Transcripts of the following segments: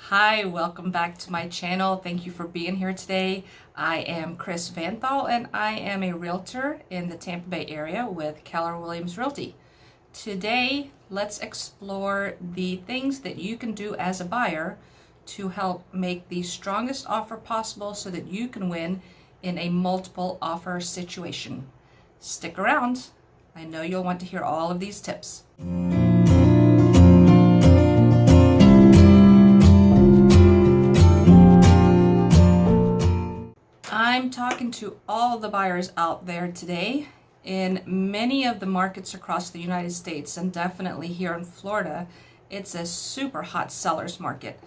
Hi, welcome back to my channel. Thank you for being here today. I am Cris Vanthul and I am a realtor in the Tampa Bay area with Keller Realty. Today, let's explore the things that you can do as a buyer to help make the strongest offer possible so that you can win in a multiple offer situation. Stick around. I know you'll want to hear all of these tips. I'm talking to all the buyers out there today. In many of the markets across the United States, and definitely here in Florida, it's a super hot seller's market.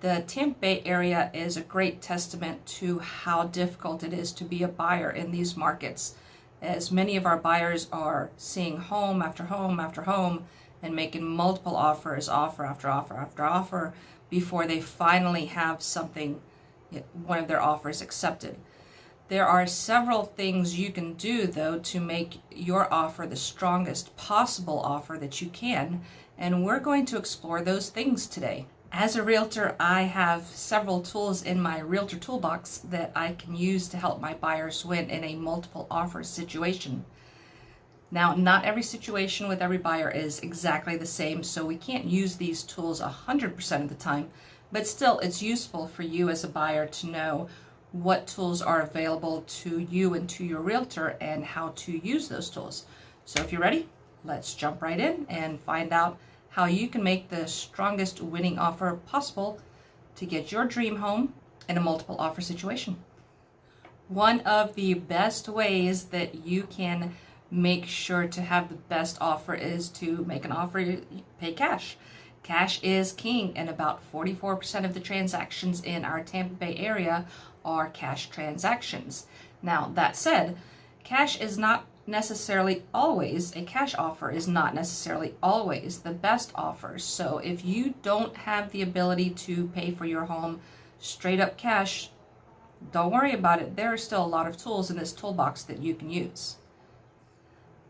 The Tampa Bay area is a great testament to how difficult it is to be a buyer in these markets, as many of our buyers are seeing home after home after home and making multiple offers, offer after offer after offer, before they finally have something, one of their offers accepted. There are several things you can do, though, to make your offer the strongest possible offer that you can, and we're going to explore those things today. As a realtor, I have several tools in my realtor toolbox that I can use to help my buyers win in a multiple offer situation. Now, not every situation with every buyer is exactly the same, so we can't use these tools 100% of the time, but still it's useful for you as a buyer to know what tools are available to you and to your realtor and how to use those tools. So if you're ready, let's jump right in and find out how you can make the strongest winning offer possible to get your dream home in a multiple offer situation. One of the best ways that you can make sure to have the best offer is to make an offer, pay cash. Cash is king, and about 44% of the transactions in our Tampa Bay area are cash transactions. Now, that said, cash is not necessarily always, a cash offer is not necessarily always the best offer. So if you don't have the ability to pay for your home straight up cash, don't worry about it. There are still a lot of tools in this toolbox that you can use.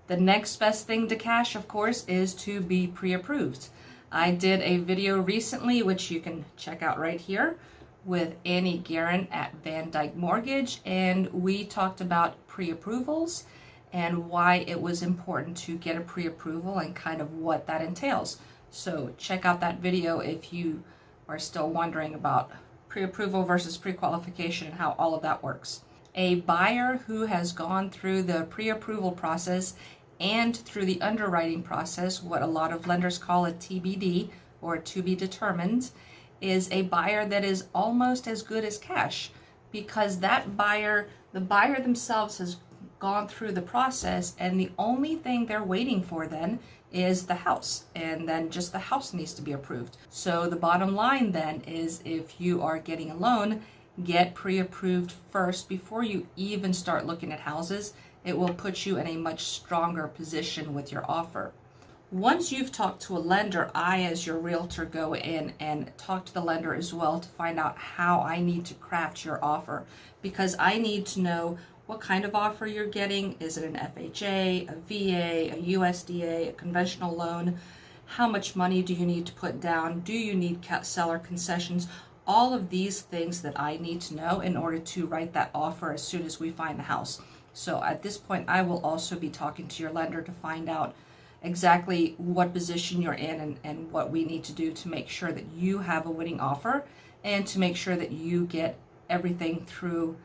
The next best thing to cash, of course, is to be pre-approved. I did a video recently, which you can check out right here, with Annie Guerin at Van Dyke Mortgage, and we talked about pre-approvals and why it was important to get a pre-approval and kind of what that entails. So check out that video if you are still wondering about pre-approval versus pre-qualification and how all of that works. A buyer who has gone through the pre-approval process and through the underwriting process, what a lot of lenders call a TBD, or to be determined, is a buyer that is almost as good as cash, because that buyer, the buyer themselves has gone through the process, and the only thing they're waiting for then is the house, and then just the house needs to be approved. So the bottom line then is, if you are getting a loan, get pre-approved first before you even start looking at houses. It will put you in a much stronger position with your offer. Once you've talked to a lender, I, as your realtor, go in and talk to the lender as well to find out how I need to craft your offer, because I need to know what kind of offer you're getting. Is it an FHA, a VA, a USDA, a conventional loan? How much money do you need to put down? Do you need seller concessions? All of these things that I need to know in order to write that offer as soon as we find the house. So at this point, I will also be talking to your lender to find out exactly what position you're in and what we need to do to make sure that you have a winning offer and to make sure that you get everything through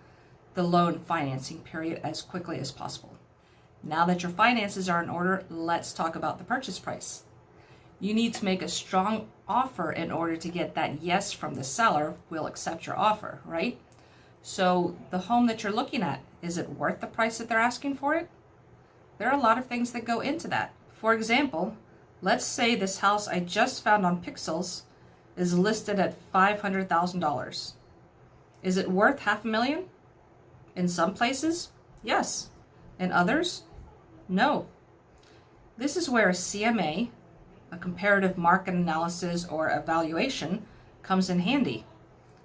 the loan financing period as quickly as possible. Now that your finances are in order, let's talk about the purchase price. You need to make a strong offer in order to get that yes from the seller, will accept your offer, right? So the home that you're looking at, is it worth the price that they're asking for it? There are a lot of things that go into that. For example, let's say this house I just found on Pixels is listed at $500,000. Is it worth $500,000? In some places, yes. In others, no. This is where a CMA, a comparative market analysis or evaluation, comes in handy.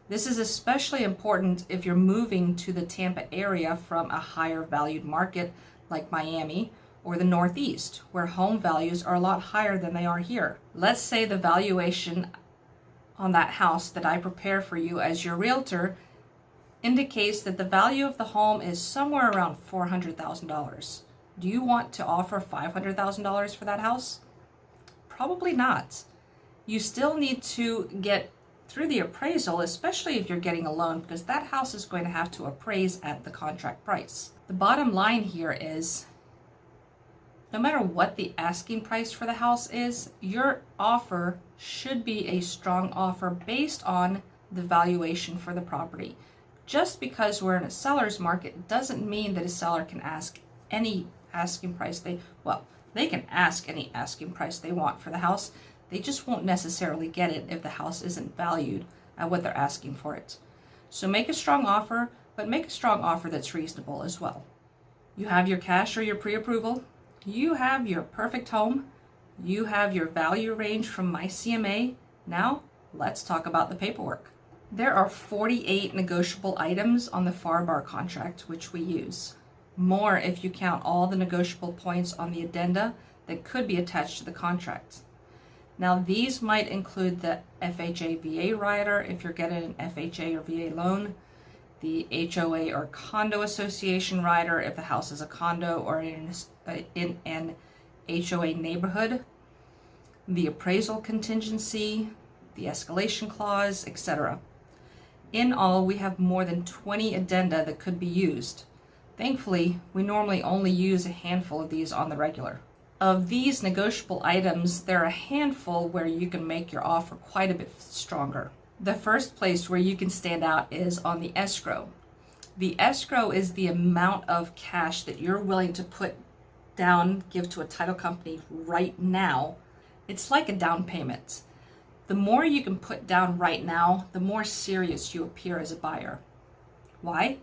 This is especially important if you're moving to the Tampa area from a higher valued market like Miami or the Northeast, where home values are a lot higher than they are here. Let's say the valuation on that house that I prepare for you as your realtor indicates that the value of the home is somewhere around $400,000. Do you want to offer $500,000 for that house? Probably not. You still need to get through the appraisal, especially if you're getting a loan, because that house is going to have to appraise at the contract price. The bottom line here is, no matter what the asking price for the house is, your offer should be a strong offer based on the valuation for the property. Just because we're in a seller's market doesn't mean that a seller can ask any asking price they can ask any asking price they want for the house. They just won't necessarily get it if the house isn't valued at what they're asking for it. So make a strong offer, but make a strong offer that's reasonable as well. You have your cash or your pre-approval. You have your perfect home. You have your value range from my CMA. Now, let's talk about the paperwork. There are 48 negotiable items on the FAR contract, which we use. More if you count all the negotiable points on the addenda that could be attached to the contract. Now, these might include the FHA VA rider if you're getting an FHA or VA loan, the HOA or condo association rider if the house is a condo or in an HOA neighborhood, the appraisal contingency, the escalation clause, etc. In all, we have more than 20 addenda that could be used. Thankfully, we normally only use a handful of these on the regular. Of these negotiable items, there are a handful where you can make your offer quite a bit stronger. The first place where you can stand out is on the escrow. The escrow is the amount of cash that you're willing to put down, give to a title company right now. It's like a down payment. The more you can put down right now, the more serious you appear as a buyer. Why?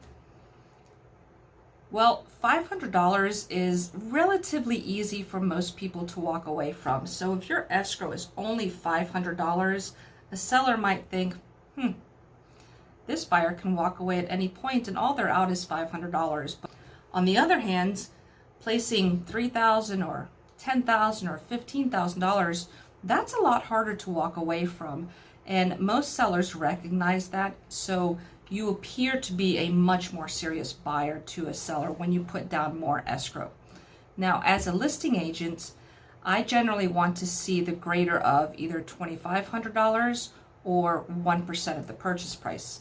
Well, $500 is relatively easy for most people to walk away from. So if your escrow is only $500, a seller might think, this buyer can walk away at any point and all they're out is $500. But on the other hand, placing $3,000 or $10,000 or $15,000, that's a lot harder to walk away from. And most sellers recognize that. So you appear to be a much more serious buyer to a seller when you put down more escrow. Now, as a listing agent, I generally want to see the greater of either $2,500 or 1% of the purchase price.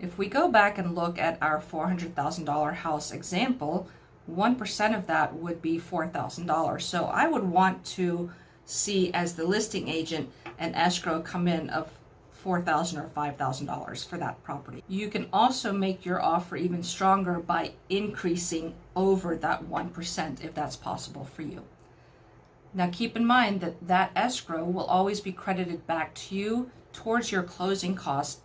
If we go back and look at our $400,000 house example, 1% of that would be $4,000. So I would want to see, as the listing agent, an escrow come in of $4,000 or $5,000 for that property. You can also make your offer even stronger by increasing over that 1% if that's possible for you. Now keep in mind that that escrow will always be credited back to you towards your closing costs.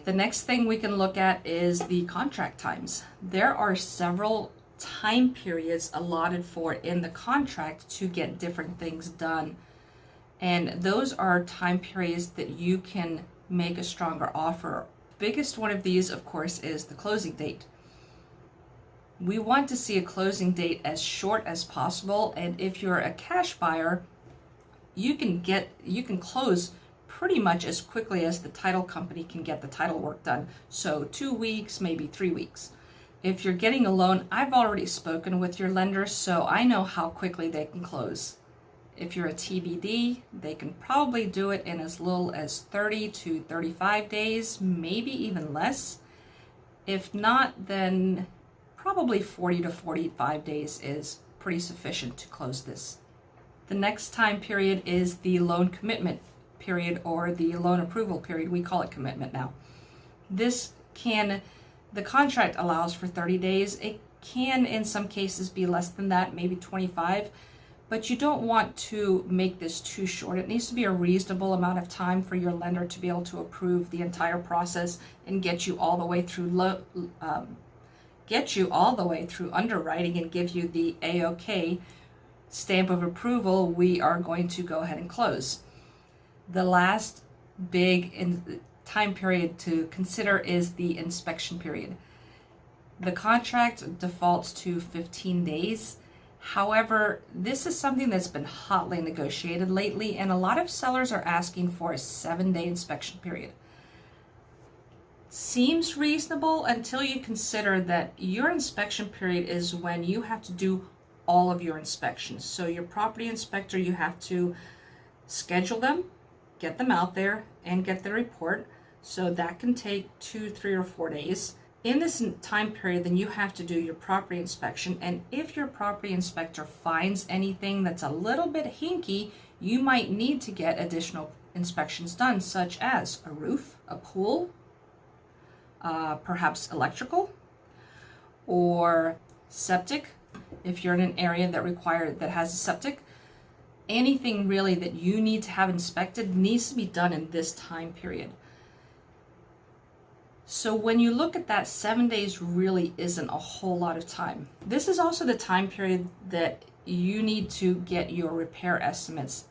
The next thing we can look at is the contract times. There are several time periods allotted for in the contract to get different things done. And those are time periods that you can make a stronger offer. Biggest one of these, of course, is the closing date. We want to see a closing date as short as possible, and if you're a cash buyer, you can close pretty much as quickly as the title company can get the title work done. So 2 weeks, maybe 3 weeks. If you're getting a loan, I've already spoken with your lender, so I know how quickly they can close. If you're a TBD, they can probably do it in as little as 30 to 35 days, maybe even less. If not, then probably 40 to 45 days is pretty sufficient to close this. The next time period is the loan commitment period, or the loan approval period. We call it commitment now. The contract allows for 30 days. It can in some cases be less than that, maybe 25. But you don't want to make this too short. It needs to be a reasonable amount of time for your lender to be able to approve the entire process and get you all the way through underwriting and give you the A-OK stamp of approval. We are going to go ahead and close. The last big time period to consider is the inspection period. The contract defaults to 15 days. However, this is something that's been hotly negotiated lately, and a lot of sellers are asking for a 7-day inspection period. Seems reasonable until you consider that your inspection period is when you have to do all of your inspections. So your property inspector, you have to schedule them, get them out there, and get the report. So that can take 2, 3, or 4 days. In this time period, then you have to do your property inspection. And if your property inspector finds anything that's a little bit hinky, you might need to get additional inspections done, such as a roof, a pool, perhaps electrical, or septic. If you're in an area that has a septic, anything really that you need to have inspected needs to be done in this time period. So when you look at that, 7 days really isn't a whole lot of time. This is also the time period that you need to get your repair estimates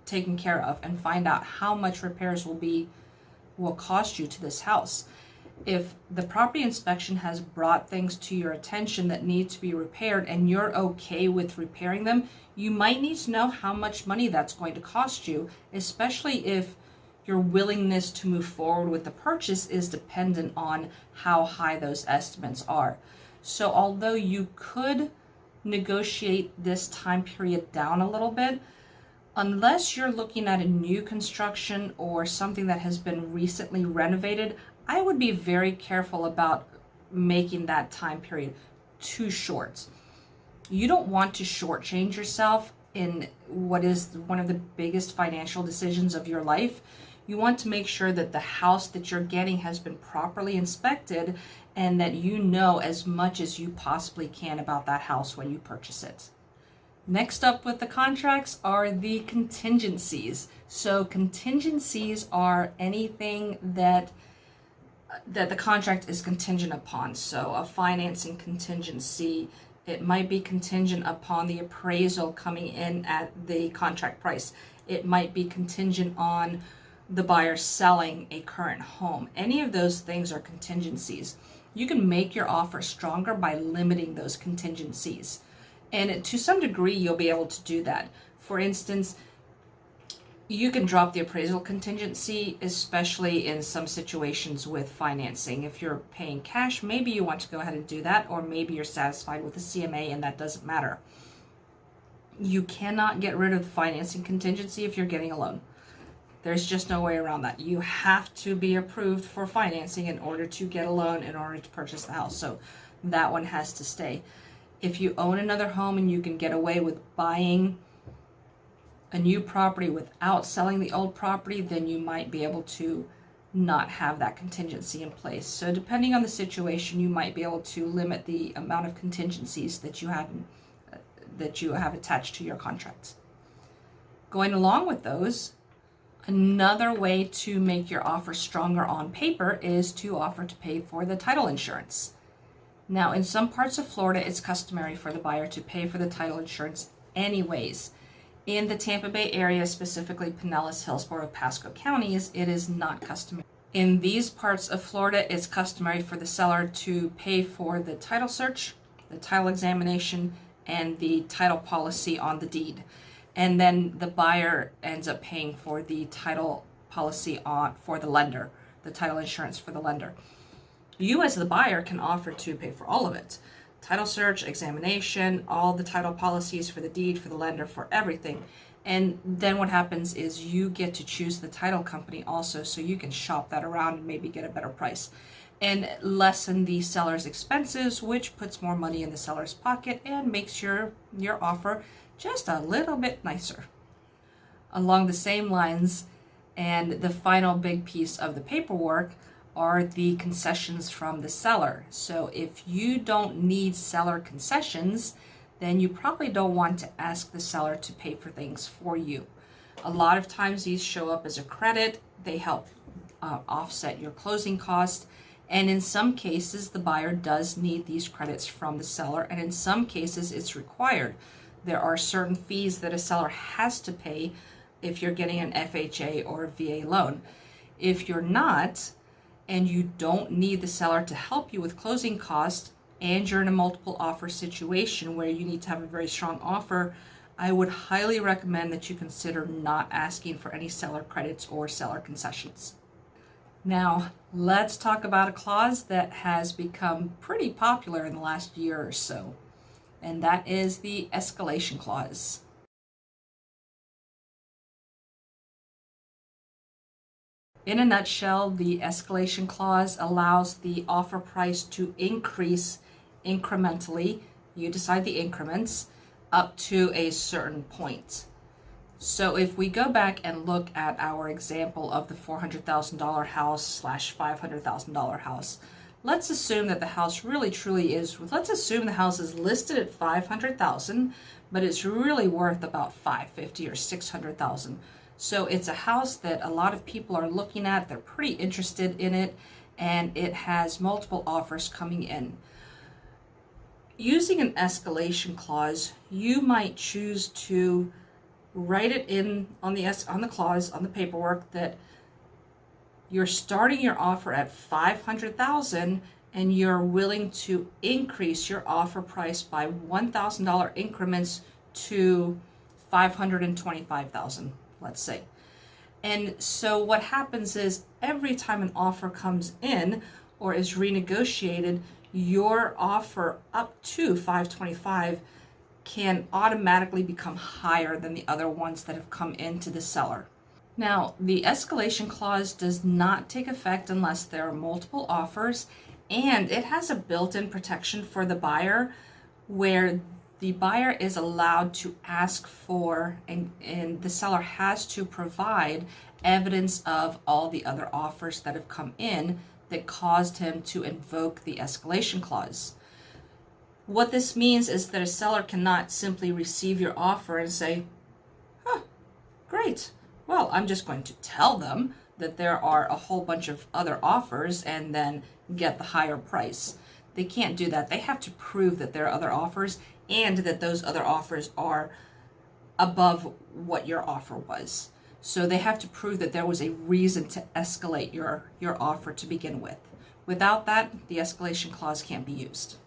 taken care of and find out how much repairs will cost you to this house. If the property inspection has brought things to your attention that need to be repaired and you're okay with repairing them, you might need to know how much money that's going to cost you, especially if your willingness to move forward with the purchase is dependent on how high those estimates are. So although you could negotiate this time period down a little bit, unless you're looking at a new construction or something that has been recently renovated, I would be very careful about making that time period too short. You don't want to shortchange yourself in what is one of the biggest financial decisions of your life. You want to make sure that the house that you're getting has been properly inspected and that you know as much as you possibly can about that house when you purchase it. Next up with the contracts are the contingencies. So contingencies are anything that the contract is contingent upon. So a financing contingency, it might be contingent upon the appraisal coming in at the contract price. It might be contingent on the buyer selling a current home. Any of those things are contingencies. You can make your offer stronger by limiting those contingencies. And to some degree, you'll be able to do that. For instance, you can drop the appraisal contingency, especially in some situations with financing. If you're paying cash, maybe you want to go ahead and do that, or maybe you're satisfied with the CMA and that doesn't matter. You cannot get rid of the financing contingency if you're getting a loan. There's just no way around that. You have to be approved for financing in order to get a loan, in order to purchase the house. So that one has to stay. If you own another home and you can get away with buying a new property without selling the old property, then you might be able to not have that contingency in place. So depending on the situation, you might be able to limit the amount of contingencies that you have attached to your contracts. Going along with those, another way to make your offer stronger on paper is to offer to pay for the title insurance. Now, in some parts of Florida, it's customary for the buyer to pay for the title insurance anyways. In the Tampa Bay area, specifically Pinellas, Hillsborough, Pasco counties, it is not customary. In these parts of Florida, it's customary for the seller to pay for the title search, the title examination, and the title policy on the deed. And then the buyer ends up paying for the title policy for the lender, the title insurance for the lender. You as the buyer can offer to pay for all of it. Title search, examination, all the title policies for the deed, for the lender, for everything. And then what happens is you get to choose the title company also, so you can shop that around and maybe get a better price and lessen the seller's expenses, which puts more money in the seller's pocket and makes your offer just a little bit nicer. Along the same lines, and the final big piece of the paperwork, are the concessions from the seller. So if you don't need seller concessions, then you probably don't want to ask the seller to pay for things for you. A lot of times these show up as a credit. They help offset your closing costs. And in some cases, the buyer does need these credits from the seller. And in some cases, it's required. There are certain fees that a seller has to pay if you're getting an FHA or a VA loan. If you're not, and you don't need the seller to help you with closing costs, and you're in a multiple offer situation where you need to have a very strong offer, I would highly recommend that you consider not asking for any seller credits or seller concessions. Now, let's talk about a clause that has become pretty popular in the last year or so, and that is the escalation clause. In a nutshell, the escalation clause allows the offer price to increase incrementally. You decide the increments up to a certain point. So if we go back and look at our example of the $400,000 house / $500,000 house, let's assume that the house really truly is, let's assume the house is listed at $500,000, but it's really worth about $550,000 or $600,000. So it's a house that a lot of people are looking at, they're pretty interested in it, and it has multiple offers coming in. Using an escalation clause, you might choose to write it in on the clause, on the paperwork, that you're starting your offer at $500,000 and you're willing to increase your offer price by $1,000 increments to $525,000, let's say. And so what happens is every time an offer comes in or is renegotiated, your offer up to $525,000 can automatically become higher than the other ones that have come into the seller. Now, the escalation clause does not take effect unless there are multiple offers, and it has a built-in protection for the buyer where the buyer is allowed to ask for, and the seller has to provide evidence of all the other offers that have come in that caused him to invoke the escalation clause. What this means is that a seller cannot simply receive your offer and say, great, well, I'm just going to tell them that there are a whole bunch of other offers and then get the higher price. They can't do that. They have to prove that there are other offers and that those other offers are above what your offer was. So they have to prove that there was a reason to escalate your offer to begin with. Without that, the escalation clause can't be used.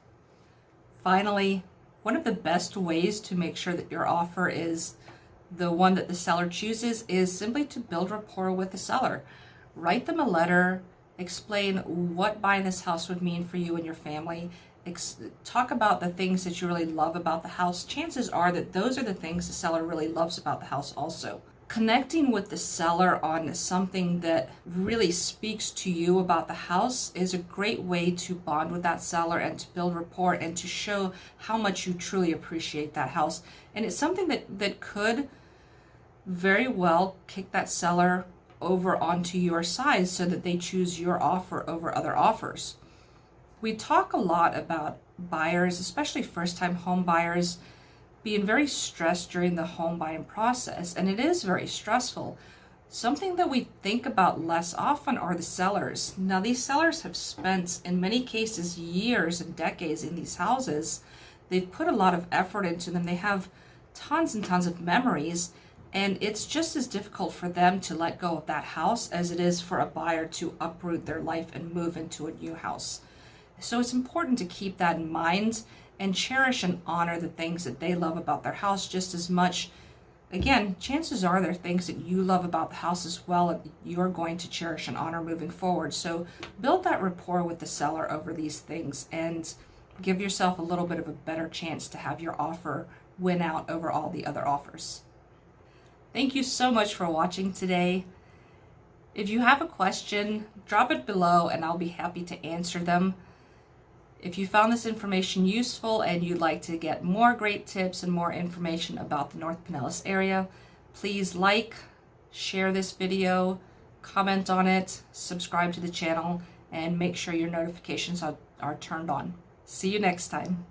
Finally, one of the best ways to make sure that your offer is the one that the seller chooses is simply to build rapport with the seller. Write them a letter, explain what buying this house would mean for you and your family. Talk about the things that you really love about the house. Chances are that those are the things the seller really loves about the house also. Connecting with the seller on something that really speaks to you about the house is a great way to bond with that seller and to build rapport and to show how much you truly appreciate that house. And it's something that could very well kick that seller over onto your side so that they choose your offer over other offers. We talk a lot about buyers, especially first-time home buyers, being very stressed during the home buying process, and it is very stressful. Something that we think about less often are the sellers. Now, these sellers have spent, in many cases, years and decades in these houses. They've put a lot of effort into them. They have tons and tons of memories, and it's just as difficult for them to let go of that house as it is for a buyer to uproot their life and move into a new house. So it's important to keep that in mind and cherish and honor the things that they love about their house just as much. Again, chances are there are things that you love about the house as well and you're going to cherish and honor moving forward. So build that rapport with the seller over these things and give yourself a little bit of a better chance to have your offer win out over all the other offers. Thank you so much for watching today. If you have a question, drop it below and I'll be happy to answer them. If you found this information useful and you'd like to get more great tips and more information about the North Pinellas area, please like, share this video, comment on it, subscribe to the channel, and make sure your notifications are turned on. See you next time.